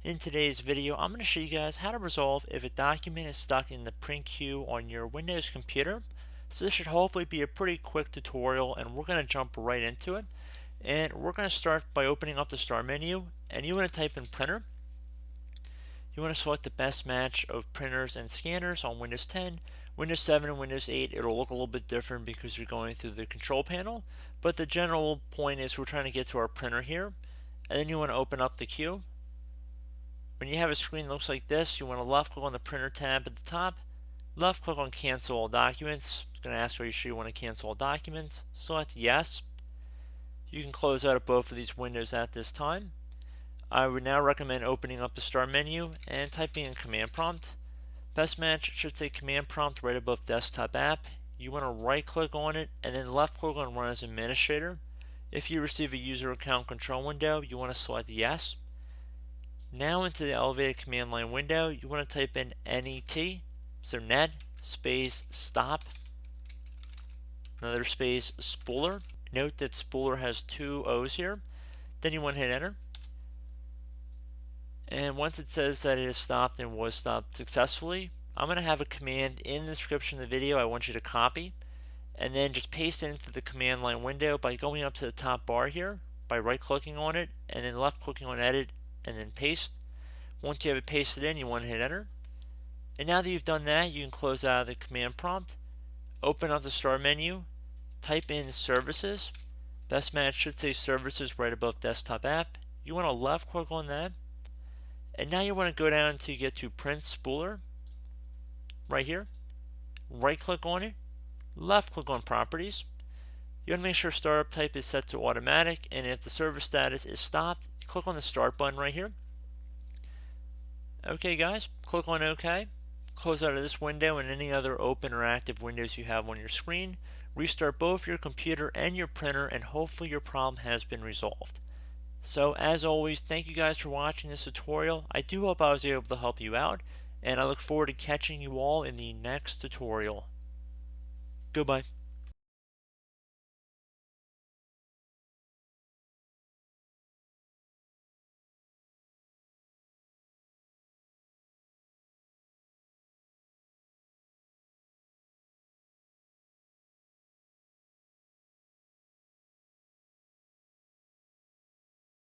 In today's video, I'm going to show you guys how to resolve if a document is stuck in the print queue on your Windows computer. So this should hopefully be a pretty quick tutorial, and we're going to jump right into it. And we're going to start by opening up the Start menu, and you want to type in Printer. You want to select the best match of printers and scanners on Windows 10. Windows 7 and Windows 8, it'll look a little bit different because you're going through the control panel, but the general point is we're trying to get to our printer here, and then you want to open up the queue. When you have a screen that looks like this, you want to left click on the printer tab at the top, left click on cancel all documents. It's going to ask, are you sure you want to cancel all documents? Select yes. You can close out of both of these windows at this time. I would now recommend opening up the Start menu and typing in command prompt. Best match should say command prompt right above desktop app. You want to right click on it and then left click on run as administrator. If you receive a user account control window, you want to select yes. Now into the elevated command line window, you want to type in net, so net space stop, another space spooler. Note that spooler has two O's here. Then you want to hit enter. And once it says that it is stopped and was stopped successfully, I'm going to have a command in the description of the video I want you to copy, and then just paste it into the command line window by going up to the top bar here, by right clicking on it, and then left clicking on edit, and then paste. Once you have it pasted in, you want to hit enter. And now that you've done that, you can close out of the command prompt, open up the Start menu, type in services. Best match should say services right above desktop app. You want to left click on that. And now you want to go down to get to print spooler right here. Right click on it, left click on properties. You want to make sure startup type is set to automatic, and if the service status is stopped, click on the start button right here. Okay guys, click on OK. Close out of this window and any other open or active windows you have on your screen. Restart both your computer and your printer, and hopefully your problem has been resolved. So as always, thank you guys for watching this tutorial. I do hope I was able to help you out, and I look forward to catching you all in the next tutorial. Goodbye.